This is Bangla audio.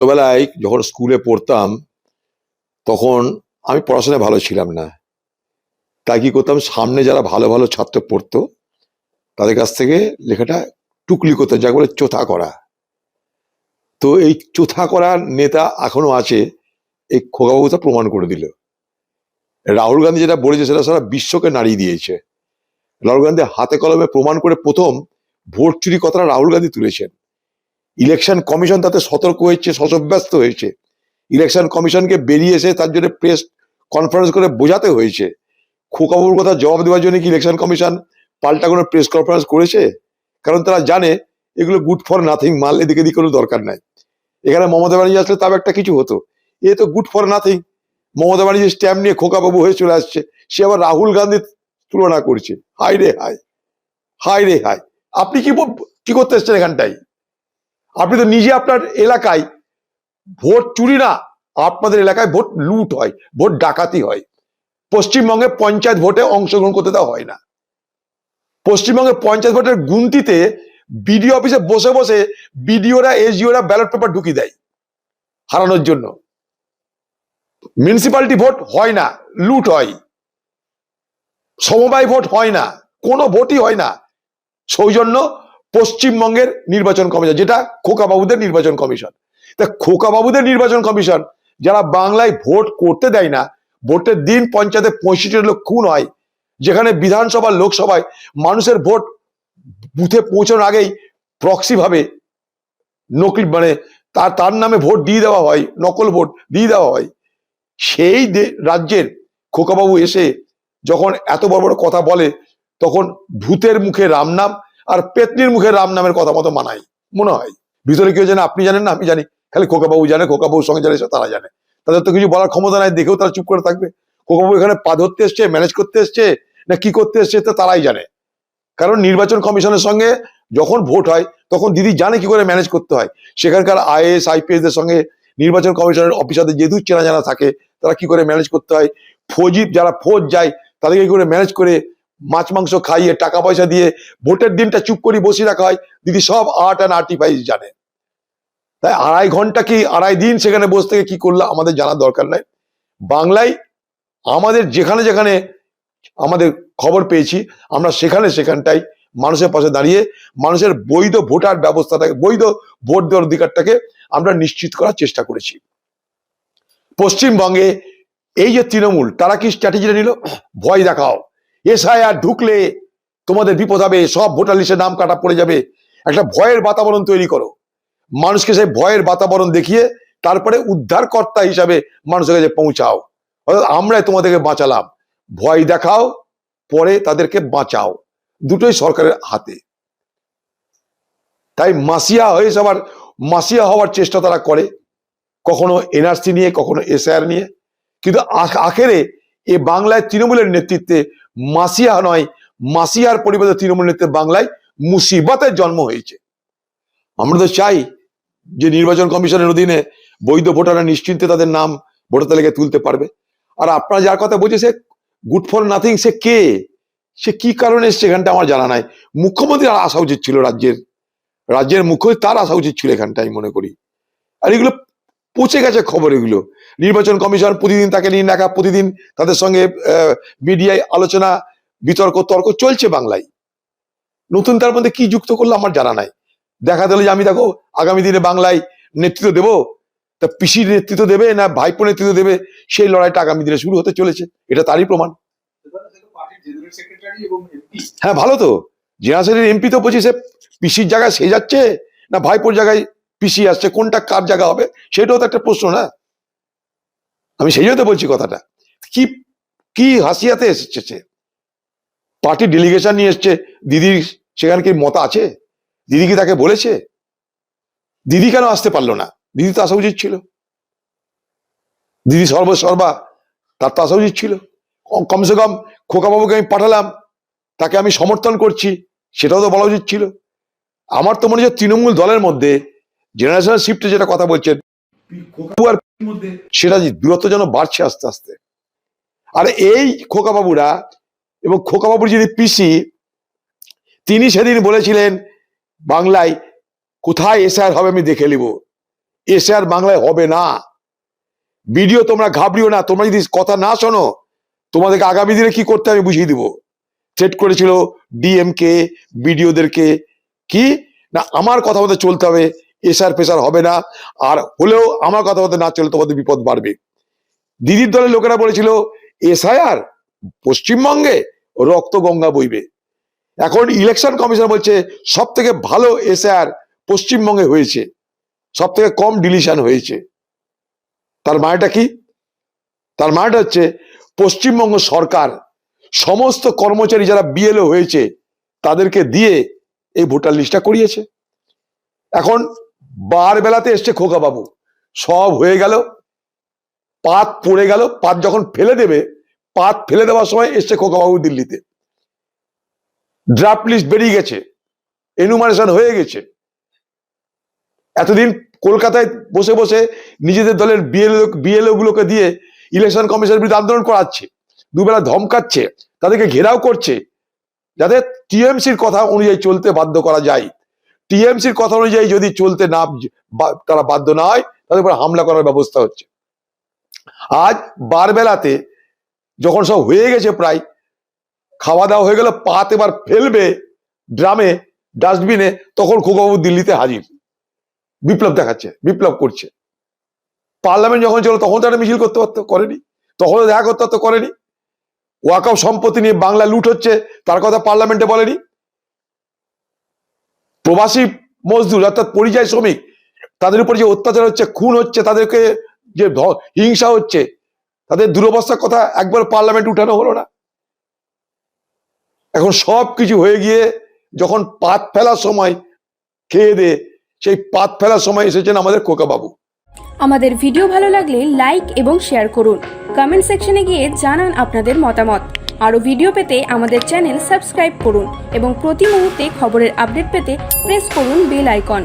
ছোটবেলায় যখন স্কুলে পড়তাম তখন আমি পড়াশোনায় ভালো ছিলাম না। তাই কি করতাম, সামনে যারা ভালো ভালো ছাত্র পড়তো তাদের কাছ থেকে লেখাটা টুকলি করতাম, যাকে বলে চোথা করা। তো এই চোথা করার নেতা এখনো আছে, এই খোকাবাবু তা প্রমাণ করে দিল। রাহুল গান্ধী যেটা বলেছে সেটা সারা বিশ্বকে নাড়িয়ে দিয়েছে। রাহুল গান্ধী হাতে কলমে প্রমাণ করে প্রথম ভোট চুরি কথাটা রাহুল গান্ধী তুলেছেন। ইলেকশন কমিশন তাতে সতর্ক হয়েছে, শশব্যস্ত হয়েছে। ইলেকশন কমিশনকে বেরিয়ে এসে তার জন্য প্রেস কনফারেন্স করে বোঝাতে হয়েছে। খোকাবাবুর কথা জবাব দেওয়ার জন্য কি ইলেকশন কমিশন পাল্টা কোনো প্রেস কনফারেন্স করেছে? কারণ তারা জানে এগুলো গুড ফর নাথিং মাল, এদিকে দিকে কোনো দরকার নাই। এখানে মমতা ব্যানার্জি আসলে তাও একটা কিছু হতো, এ তো good for nothing. Mamata Banerjee stamp নিয়ে খোকাবাবু হয়ে চলে আসছে, সে আবার রাহুল গান্ধীর তুলনা করছে। হাই রে হাই, হাই রে হাই। আপনি কি করতে এসছেন এখানটায়? আপনি তো নিজে আপনার এলাকায় ভোট চুরি না, আপনাদের এলাকায় ভোট লুট হয়, ভোট ডাকাতি হয়। পশ্চিমবঙ্গে পঞ্চায়েত ভোটে অংশগ্রহণ করতে দেওয়া হয় না। পশ্চিমবঙ্গে পঞ্চায়েত ভোটের গুনতিতে বিডিও অফিসে বসে বসে বিডিওরা এসডিওরা ব্যালট পেপার ঢুকিয়ে দেয় হারানোর জন্য। মিউনিসিপ্যালিটি ভোট হয় না, লুট হয়। সমবায় ভোট হয় না, কোনো ভোটই হয় না। সৌজন্য পশ্চিমবঙ্গের নির্বাচন কমিশন, যেটা খোকাবাবুদের নির্বাচন কমিশন। তা খোকাবাবুদের নির্বাচন কমিশন যারা বাংলায় ভোট করতে দেয় না, ভোটের দিন পঞ্চায়েতে 65 লোক খুন হয়, যেখানে বিধানসভা লোকসভায় মানুষের ভোট বুথে পৌঁছানোর আগেই প্রক্সি ভাবে নকল মানে তার নামে ভোট দিয়ে দেওয়া হয়, নকল ভোট দিয়ে দেওয়া হয়। সেই রাজ্যের খোকাবাবু এসে যখন এত বড় বড় কথা বলে, তখন ভূতের মুখে রাম নাম আর পেতনির মুখে রাম নামের কথা মতো মানায় মনে হয়। ভিতরে কেউ জানে, আপনি জানেন না, আমি জানি, খালি খোকাবাবু জানে, খোকাবাবুর সঙ্গে যারা তারা জানে। তাদের তো কিছু বলার ক্ষমতা নাই, দেখেও তারা চুপ করে থাকবে। খোকাবাবু এখানে পা ধরতে এসছে, ম্যানেজ করতে এসছে না কি করতে এসছে তো তারাই জানে। কারণ নির্বাচন কমিশনের সঙ্গে যখন ভোট হয় তখন দিদি জানে কি করে ম্যানেজ করতে হয়। সেখানকার আইএএস আইপিএস দের সঙ্গে নির্বাচন কমিশনের অফিসারদের যেহেতু চেনা জানা থাকে, তারা কি করে ম্যানেজ করতে হয়। ফৌজি যারা ফৌজ যায় তাদেরকে কি করে ম্যানেজ করে মাছ মাংস খাইয়ে টাকা পয়সা দিয়ে ভোটের দিনটা চুপ করে বসিয়ে রাখা হয়, দিদি সব আর্ট অ্যান্ড আর্টিফাইস জানে। তাই 2.5 ঘন্টা কি 2.5 দিন সেখানে বসে থেকে কি করলো আমাদের জানার দরকার নাই। বাংলায় আমাদের যেখানে যেখানে আমাদের খবর পেয়েছি, আমরা সেখানটাই মানুষের পাশে দাঁড়িয়ে মানুষের বৈধ ভোটার ব্যবস্থাটাকে, বৈধ ভোট দেওয়ার অধিকারটাকে আমরা নিশ্চিত করার চেষ্টা করেছি। পশ্চিমবঙ্গে এই যে তৃণমূল, তারা কি স্ট্র্যাটেজিটা নিল? ভয় দেখাও, এসআইআর ঢুকলে তোমাদের বিপদ হবে, সব ভোটার লিস্টে নাম কাটা পড়ে যাবে। একটা ভয়ের বাতাবরণ তৈরি করো, মানুষকে সেই ভয়ের বাতাবরণ দেখিয়ে তারপরে উদ্ধারকর্তা হিসাবে মানুষের কাছে পৌঁছাও। অর্থাৎ আমরাই তোমাদেরকে বাঁচালাম। ভয় দেখাও, পরে তাদেরকে বাঁচাও, দুটোই সরকারের হাতে। তাই মাসিয়া হওয়ার চেষ্টা তারা করে, কখনো এনআরসি নিয়ে, কখনো এসআইআর নিয়ে। কিন্তু আখেরে এ বাংলায় তৃণমূলের নেতৃত্বে মাসিয়া নয়, মাসিয়ার পরিবর্তে তৃণমূল নেতৃত্বে বাংলায় মুসিবতের জন্ম হয়েছে। আমরা তো চাই যে নির্বাচন কমিশনের অধীনে বৈধ ভোটাররা নিশ্চিন্তে তাদের নাম ভোটার তালিকায় তুলতে পারবে। আর আপনারা যার কথা বলছে সে গুড ফর নাথিং, সে কে, সে কি কারণে এসছে এখানটা আমার জানা নাই। মুখ্যমন্ত্রী আর আসা উচিত ছিল, রাজ্যের মুখ্যমন্ত্রী তার আসা উচিত ছিল এখানটা, আমি মনে করি। আর এগুলো পৌঁছে গেছে খবর, এগুলো নির্বাচন কমিশন প্রতিদিন তাকে নিয়ে দেখা, প্রতিদিন তাদের সঙ্গে মিডিয়ায় আলোচনা, বিতর্ক তর্ক চলছে বাংলায়। নতুন তার মধ্যে কি যুক্ত করলো আমার জানা নাই। দেখা গেল যে আমি দেখো আগামী দিনে বাংলায় নেতৃত্ব দেবো, তা পিসির নেতৃত্ব দেবে না ভাইপো নেতৃত্ব দেবে, সেই লড়াইটা আগামী দিনে শুরু হতে চলেছে, এটা তারই প্রমাণ। হ্যাঁ ভালো তো, জেনারেল এমপি তো বলছি, সে পিসির জায়গায় সে যাচ্ছে না ভাইপোর জায়গায় পিসি আসছে, কোনটা কার জায়গা হবে সেটাও তো একটা প্রশ্ন না। আমি সেই জন্য বলছি কথাটা। কি কি হাসিয়াতে এসেছে, পার্টির ডেলিগেশন নিয়ে এসছে, দিদির সেখানে কি মত আছে? দিদি কি তাকে বলেছে? দিদি কেন আসতে পারলো না? দিদি তো আসা উচিত ছিল, দিদি সর্বসর্বা, তার তো আসা উচিত ছিল। কমসে কম খোকাবাবুকে আমি পাঠালাম, তাকে আমি সমর্থন করছি, সেটাও তো বলা উচিত ছিল। আমার তো মনে হচ্ছে তৃণমূল দলের মধ্যে জেনারেশনাল শিফটে যেটা কথা বলছেন, সেটা দূরত্ব যেন বাড়ছে আস্তে আস্তে। আর এই খোকাবাবুরা এবং খোকাবাবুর যিনি পিসি, তিনি সেদিন বলেছিলেন বাংলায় কোথায় এসআইআর হবে আমি দেখে নিব। এসআর বাংলায় হবে না। ভিডিও তোমরা ঘাবড়িও না, তোমরা যদি কথা না শোনো তোমাদেরকে আগামী দিনে কি করতে আমি বুঝিয়ে দিব। থ্রেট করেছিল ডিএমকে বিডিওদেরকে, কি না আমার কথা মতো চলতে হবে, এসআর ফেসার হবে না, আর হলেও আমার কথা মতো না চলে তোমাদের বিপদ বাড়বে। দিদির দলের লোকেরা বলেছিল এসআইআর পশ্চিমবঙ্গে রক্ত গঙ্গা বইবে। এখন ইলেকশন কমিশন বলছে সব থেকে ভালো এসআইআর পশ্চিমবঙ্গে হয়েছে, সব থেকে কম ডিলিশন হয়েছে। তার মানেটা কি? তার মানেটা হচ্ছে পশ্চিমবঙ্গ সরকার সমস্ত কর্মচারী যারা বিএলও হয়েছে তাদেরকে দিয়ে এই ভোটার লিস্টটা করিয়েছে। এখন বার বেলাতে এসছে খোকা বাবু, সব হয়ে গেল, পাত পড়ে গেল, পাত যখন ফেলে দেবে, পাত ফেলে দেওয়ার সময় এসছে খোকা বাবু দিল্লিতে। ড্রাফট লিস্ট বেরিয়ে গেছে, এনুমারেশন হয়ে গেছে। এতদিন কলকাতায় বসে বসে নিজেদের দলের বিএলও গুলোকে দিয়ে ইলেকশন কমিশনের বিরুদ্ধে আন্দোলন করাচ্ছে, দুবেলা ধমকাচ্ছে, তাদেরকে ঘেরাও করছে, যাতে টিএমসির কথা অনুযায়ী চলতে বাধ্য করা যায়। টিএমসির কথা অনুযায়ী যদি চলতে না তারা বাধ্য না হয় তাদের উপর হামলা করার ব্যবস্থা হচ্ছে। আজ বারবেলাতে যখন সব হয়ে গেছে, প্রায় খাওয়া দাওয়া হয়ে গেল, পাত এবার ফেলবে ড্রামে ডাস্টবিনে, তখন খোকাবাবু দিল্লিতে হাজির, বিপ্লব দেখাচ্ছে, বিপ্লব করছে। পার্লামেন্ট যখন চলো তখন তো একটা মিছিল করতে পারতো, করেনি। তখন দেখা করতে পারতো, করেনি। ওয়াকফ সম্পত্তি নিয়ে বাংলা লুট হচ্ছে তার কথা পার্লামেন্টে বলেনি। প্রবাসী মজদুর অর্থাৎ পরিযায়ী শ্রমিক, তাদের উপর যে অত্যাচার হচ্ছে, খুন হচ্ছে, তাদেরকে যে হিংসা হচ্ছে, তাদের দুরবস্থার কথা একবার পার্লামেন্ট উঠানো হলো না। এখন সব কিছু হয়ে গিয়ে যখন পাত ফেলার সময় খেয়ে দে, সেই পাত ফেলার সময় এসেছেন আমাদের খোকা বাবু। আমাদের ভিডিও ভালো লাগলে লাইক এবং শেয়ার করুন, কমেন্ট সেকশনে গিয়ে জানান আপনাদের মতামত। আরও ভিডিও পেতে আমাদের চ্যানেল সাবস্ক্রাইব করুন এবং প্রতি মুহূর্তে খবরের আপডেট পেতে প্রেস করুন বেল আইকন।